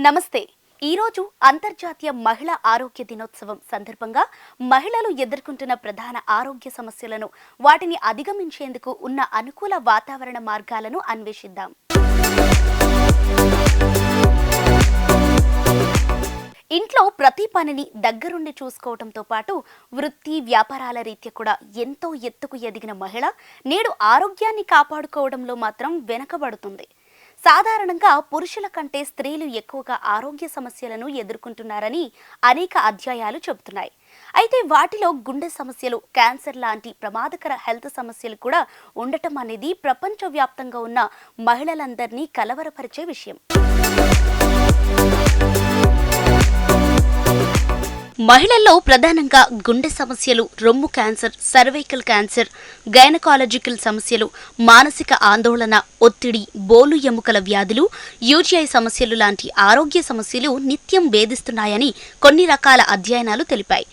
నమస్తే. ఈరోజు అంతర్జాతీయ మహిళా ఆరోగ్య దినోత్సవం సందర్భంగా మహిళలు ఎదుర్కొంటున్న ప్రధాన ఆరోగ్య సమస్యలను, వాటిని అధిగమించేందుకు ఉన్న అనుకూల వాతావరణ మార్గాలను అన్వేషిద్దాం. ఇంట్లో ప్రతి పనిని దగ్గరుండి చూసుకోవడంతో పాటు వృత్తి వ్యాపారాల రీత్యా కూడా ఎంతో ఎత్తుకు ఎదిగిన మహిళ నేడు ఆరోగ్యాన్ని కాపాడుకోవడంలో మాత్రం వెనకబడుతుంది. సాధారణంగా పురుషుల కంటే స్త్రీలు ఎక్కువగా ఆరోగ్య సమస్యలను ఎదుర్కొంటున్నారని అనేక అధ్యాయాలు చెబుతున్నాయి. అయితే వాటిలో గుండె సమస్యలు, క్యాన్సర్ లాంటి ప్రమాదకర హెల్త్ సమస్యలు కూడా ఉండటం అనేది ప్రపంచవ్యాప్తంగా ఉన్న మహిళలందరినీ కలవరపరిచే విషయం. మహిళల్లో ప్రధానంగా గుండె సమస్యలు, రొమ్ము క్యాన్సర్, సర్వైకల్ క్యాన్సర్, గైనకాలజికల్ సమస్యలు, మానసిక ఆందోళన, ఒత్తిడి, బోలు ఎముకల వ్యాధులు, యూటీఐ సమస్యలు లాంటి ఆరోగ్య సమస్యలు నిత్యం వేధిస్తున్నాయని కొన్ని రకాల అధ్యయనాలు తెలిపాయి.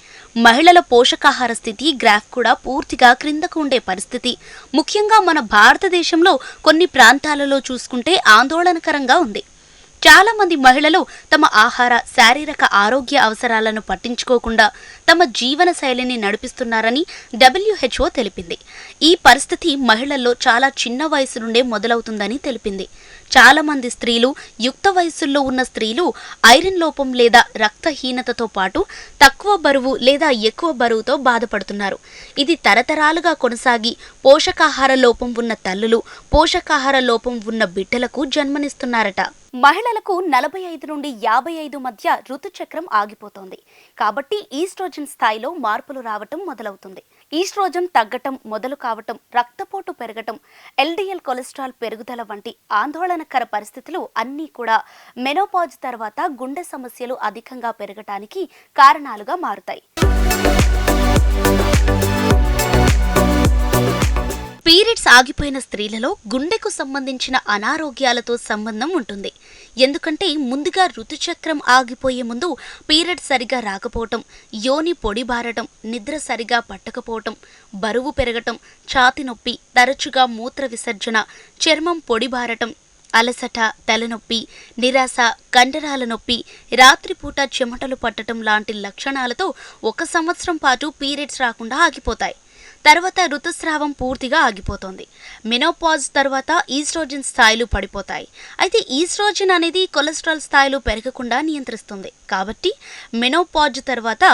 మహిళల పోషకాహార స్థితి గ్రాఫ్ కూడా పూర్తిగా క్రిందకు ఉండే పరిస్థితి ముఖ్యంగా మన భారతదేశంలో కొన్ని ప్రాంతాలలో చూసుకుంటే ఆందోళనకరంగా ఉంది. చాలా మంది మహిళలు తమ ఆహార, శారీరక ఆరోగ్య అవసరాలను పట్టించుకోకుండా తమ జీవన శైలిని నడిపిస్తున్నారని WHO తెలిపింది. ఈ పరిస్థితి మహిళల్లో చాలా చిన్న వయసు నుండే మొదలవుతుందని తెలిపింది. చాలా మంది స్త్రీలు, యుక్త వయస్సుల్లో ఉన్న స్త్రీలు ఐరన్ లోపం లేదా రక్తహీనతతో పాటు తక్కువ బరువు లేదా ఎక్కువ బరువుతో బాధపడుతున్నారు. ఇది తరతరాలుగా కొనసాగి పోషకాహార లోపం ఉన్న తల్లులు, పోషకాహార లోపం ఉన్న బిడ్డలకు జన్మనిస్తున్నారట. మహిళలకు 45 నుండి 55 మధ్య ఋతుచక్రం ఆగిపోతోంది. కాబట్టి ఈస్ట్రోజన్ స్థాయిలో మార్పులు రావటం మొదలవుతుంది. ఈస్ట్రోజన్ తగ్గటం మొదలు కావటం, రక్తపోటు పెరగటం, LDL కొలెస్ట్రాల్ పెరుగుదల వంటి ఆందోళనకర పరిస్థితులు అన్నీ కూడా మెనోపాజ్ తర్వాత గుండె సమస్యలు అధికంగా పెరగటానికి కారణాలుగా మారుతాయి. పీరియడ్స్ ఆగిపోయిన స్త్రీలలో గుండెకు సంబంధించిన అనారోగ్యాలతో సంబంధం ఉంటుంది. ఎందుకంటే ముందుగా ఋతుచక్రం ఆగిపోయే ముందు పీరియడ్స్ సరిగా రాకపోవటం, యోని పొడిబారటం, నిద్ర సరిగా పట్టకపోవటం, బరువు పెరగటం, ఛాతి నొప్పి, తరచుగా మూత్ర విసర్జన, చర్మం పొడిబారటం, అలసట, తలనొప్పి, నిరాశ, కండరాల నొప్పి, రాత్రిపూట చెమటలు పట్టడం లాంటి లక్షణాలతో 1 సంవత్సరం పాటు పీరియడ్స్ రాకుండా ఆగిపోతాయి. తర్వాత ఋతుస్రావం పూర్తిగా ఆగిపోతుంది. మెనోపాజ్ తర్వాత ఈస్ట్రోజన్ స్థాయిలు పడిపోతాయి. అయితే ఈస్ట్రోజన్ అనేది కొలెస్ట్రాల్ స్థాయిలు పెరగకుండా నియంత్రిస్తుంది. కాబట్టి మెనోపాజ్ తర్వాత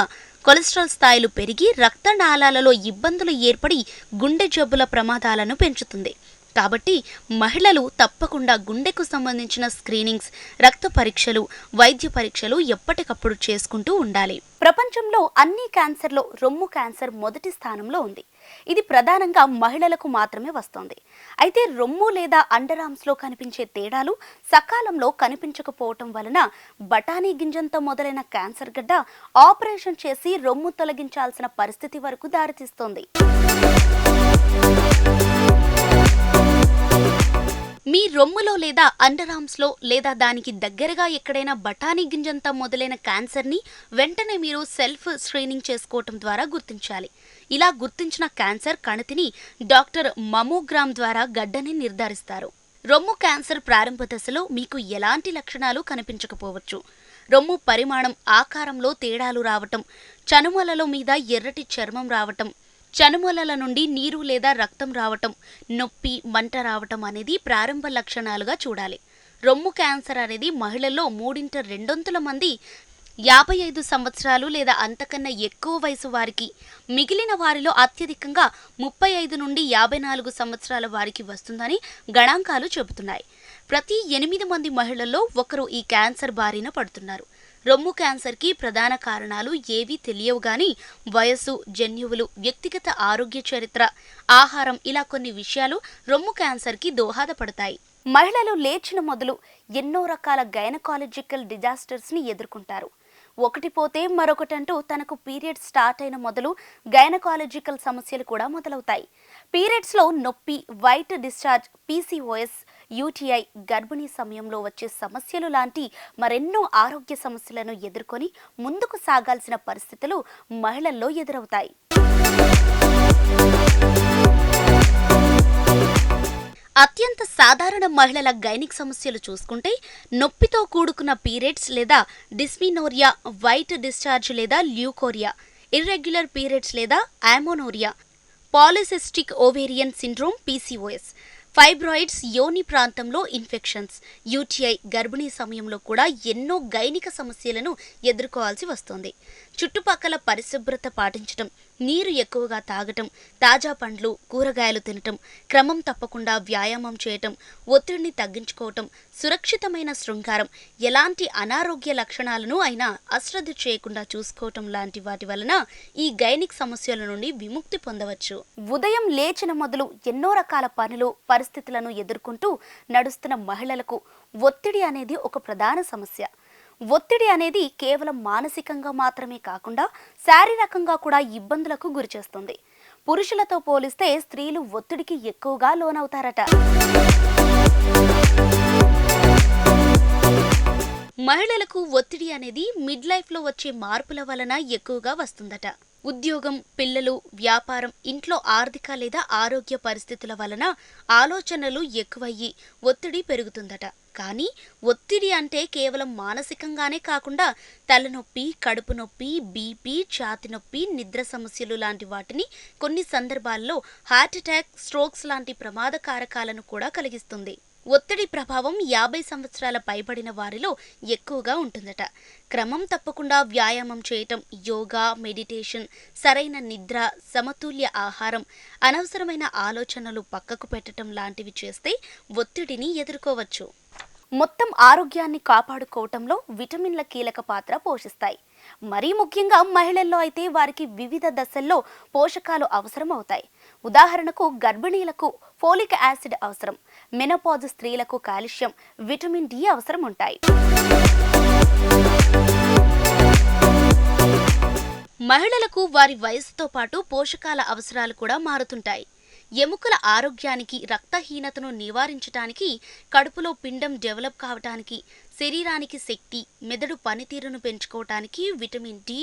కొలెస్ట్రాల్ స్థాయిలు పెరిగి రక్తనాళాలలో ఇబ్బందులు ఏర్పడి గుండె జబ్బుల ప్రమాదాలను పెంచుతుంది. కాబట్టి మహిళలు తప్పకుండా గుండెకు సంబంధించిన స్క్రీనింగ్స్, రక్త పరీక్షలు, వైద్య పరీక్షలు ఎప్పటికప్పుడు చేసుకుంటూ ఉండాలి. ప్రపంచంలో అన్ని క్యాన్సర్లో రొమ్ము క్యాన్సర్ మొదటి స్థానంలో ఉంది. ఇది ప్రధానంగా మహిళలకు మాత్రమే వస్తోంది. అయితే రొమ్ము లేదా అండర్ ఆర్మ్స్లో కనిపించే తేడాలు సకాలంలో కనిపించకపోవటం వలన బఠానీ గింజంతో మొదలైన క్యాన్సర్ గడ్డ ఆపరేషన్ చేసి రొమ్ము తొలగించాల్సిన పరిస్థితి వరకు దారితీస్తోంది. మీ రొమ్ములో లేదా అండర్ ఆర్మ్స్లో లేదా దానికి దగ్గరగా ఎక్కడైనా బఠానీ గింజంతా మొదలైన క్యాన్సర్ని వెంటనే మీరు సెల్ఫ్ స్క్రీనింగ్ చేసుకోవటం ద్వారా గుర్తించాలి. ఇలా గుర్తించిన క్యాన్సర్ కణితిని డాక్టర్ మమోగ్రామ్ ద్వారా గడ్డని నిర్ధారిస్తారు. రొమ్ము క్యాన్సర్ ప్రారంభ దశలో మీకు ఎలాంటి లక్షణాలు కనిపించకపోవచ్చు. రొమ్ము పరిమాణం, ఆకారంలో తేడాలు రావటం, చనుమలలో మీద ఎర్రటి చర్మం రావటం, చనుమలల నుండి నీరు లేదా రక్తం రావటం, నొప్పి, మంట రావటం అనేది ప్రారంభ లక్షణాలుగా చూడాలి. రొమ్ము క్యాన్సర్ అనేది మహిళల్లో 3/2 మంది 55 సంవత్సరాలు లేదా అంతకన్నా ఎక్కువ వయసు వారికి, మిగిలిన వారిలో అత్యధికంగా 35 నుండి 54 సంవత్సరాల వారికి వస్తుందని గణాంకాలు చెబుతున్నాయి. ప్రతి 8 మంది మహిళల్లో ఒకరు ఈ క్యాన్సర్ బారిన పడుతున్నారు. రొమ్ము క్యాన్సర్కి ప్రధాన కారణాలు ఏవీ తెలియవు గాని వయస్సు, జన్యువులు, వ్యక్తిగత ఆరోగ్య చరిత్ర, ఆహారం ఇలా కొన్ని విషయాలు రొమ్ము క్యాన్సర్కి దోహదపడతాయి. మహిళలు లేచిన మొదలు ఎన్నో రకాల గైనకాలజికల్ డిజాస్టర్స్ని ఎదుర్కొంటారు. ఒకటి పోతే మరొకటంటూ తనకు పీరియడ్స్ స్టార్ట్ అయిన మొదలు గైనకాలజికల్ సమస్యలు కూడా మొదలవుతాయి. పీరియడ్స్లో నొప్పి, వైట్ డిశ్చార్జ్, PCOS, UTI, గర్భిణీ సమయంలో వచ్చే సమస్యలు లాంటి మరెన్నో ఆరోగ్య సమస్యలను ఎదుర్కొని ముందుకు సాగాల్సిన పరిస్థితులు మహిళల్లో ఎదురవుతాయి. అత్యంత సాధారణ మహిళల గైనిక్ సమస్యలు చూసుకుంటే నొప్పితో కూడుకున్న పీరియడ్స్ లేదా డిస్మినోరియా, వైట్ డిశ్చార్జ్ లేదా ల్యూకోరియా, ఇర్రెగ్యులర్ పీరియడ్స్ లేదా amenorrhoea, polycystic ovarian syndrome PCOS, fibroids, యోని ప్రాంతంలో ఇన్ఫెక్షన్స్, యూటీఐ, గర్భిణీ సమయంలో కూడా ఎన్నో గైనిక సమస్యలను ఎదుర్కోవాల్సి వస్తుంది. చుట్టుపక్కల పరిశుభ్రత పాటించటం, నీరు ఎక్కువగా తాగటం, తాజా పండ్లు, కూరగాయలు తినటం, క్రమం తప్పకుండా వ్యాయామం చేయటం, ఒత్తిడిని తగ్గించుకోవటం, సురక్షితమైన శృంగారం, ఎలాంటి అనారోగ్య లక్షణాలను అయినా అశ్రద్ధ చేయకుండా చూసుకోవటం లాంటి వాటి వలన ఈ గైనిక్ సమస్యల నుండి విముక్తి పొందవచ్చు. ఉదయం లేచిన మొదలు ఎన్నో రకాల పనులు, పరిస్థితులను ఎదుర్కొంటూ నడుస్తున్న మహిళలకు ఒత్తిడి అనేది ఒక ప్రధాన సమస్య. ఒత్తిడి అనేది కేవలం మానసికంగా మాత్రమే కాకుండా శారీరకంగా కూడా ఇబ్బందులకు గురిచేస్తుంది. పురుషులతో పోలిస్తే స్త్రీలు ఒత్తిడికి ఎక్కువగా లోనవుతారట. మహిళలకు ఒత్తిడి అనేది మిడ్ లైఫ్లో వచ్చే మార్పుల వలన ఎక్కువగా వస్తుందట. ఉద్యోగం, పిల్లలు, వ్యాపారం, ఇంట్లో ఆర్థిక లేదా ఆరోగ్య పరిస్థితుల వలన ఆలోచనలు ఎక్కువయ్యి ఒత్తిడి పెరుగుతుందట. కానీ ఒత్తిడి అంటే కేవలం మానసికంగానే కాకుండా తలనొప్పి, కడుపు నొప్పి, బీపీ, ఛాతి నొప్పి, నిద్ర సమస్యలు లాంటి వాటిని, కొన్ని సందర్భాల్లో హార్ట్ అటాక్, స్ట్రోక్స్ లాంటి ప్రమాద కారకాలను కూడా కలిగిస్తుంది. ఒత్తిడి ప్రభావం 50 సంవత్సరాల పైబడిన వారిలో ఎక్కువగా ఉంటుందట. క్రమం తప్పకుండా వ్యాయామం చేయటం, యోగా, మెడిటేషన్, సరైన నిద్ర, సమతుల్య ఆహారం, అనవసరమైన ఆలోచనలు పక్కకు పెట్టడం లాంటివి చేస్తే ఒత్తిడిని ఎదుర్కోవచ్చు. మొత్తం ఆరోగ్యాన్ని కాపాడుకోవటంలో విటమిన్ల కీలక పాత్ర పోషిస్తాయి. మరీ ముఖ్యంగా మహిళల్లో అయితే వారికి వివిధ దశల్లో పోషకాలు అవసరం అవుతాయి. ఉదాహరణకు గర్భిణీలకు ఫోలిక్ యాసిడ్ అవసరం, మెనోపాజ్ స్త్రీలకు కాల్షియం, విటమిన్ డి అవసరం ఉంటాయి. మహిళలకు వారి వయసుతో పాటు పోషకాల అవసరాలు కూడా మారుతుంటాయి. ఎముకల ఆరోగ్యానికి, రక్తహీనతను నివారించడానికి, కడుపులో పిండం డెవలప్ కావటానికి, శరీరానికి శక్తి, మెదడు పనితీరును పెంచుకోవటానికి vitamin D,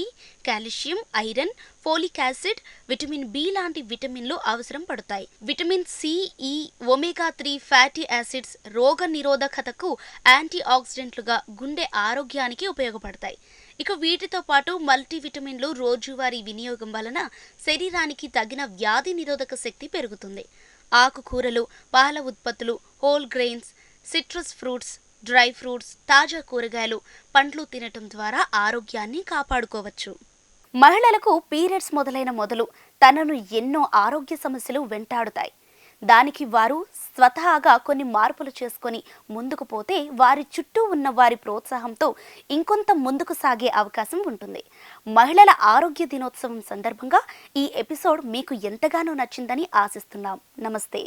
calcium, iron, folic acid, vitamin B లాంటి విటమిన్లు అవసరం పడతాయి. Vitamin C, E, omega 3 fatty acids రోగ నిరోధకతకు యాంటీ ఆక్సిడెంట్లుగా, గుండె ఆరోగ్యానికి ఉపయోగపడతాయి. ఇక వీటితో పాటు మల్టీవిటమిన్లు రోజువారీ వినియోగం వలన శరీరానికి తగిన వ్యాధి నిరోధక శక్తి పెరుగుతుంది. ఆకుకూరలు, పాల ఉత్పత్తులు, whole grains, citrus fruits, dry fruits, తాజా కూరగాయలు, పండ్లు తినటం ద్వారా ఆరోగ్యాన్ని కాపాడుకోవచ్చు. మహిళలకు పీరియడ్స్ మొదలు తనను ఎన్నో ఆరోగ్య సమస్యలు వెంటాడుతాయి. దానికి వారు స్వతహాగా కొన్ని మార్పులు చేసుకొని ముందుకు పోతే వారి చుట్టూ ఉన్న వారి ప్రోత్సాహంతో ఇంకొంత ముందుకు సాగే అవకాశం ఉంటుంది. మహిళల ఆరోగ్య దినోత్సవం సందర్భంగా ఈ ఎపిసోడ్ మీకు ఎంతగానో నచ్చిందని ఆశిస్తున్నాం. నమస్తే.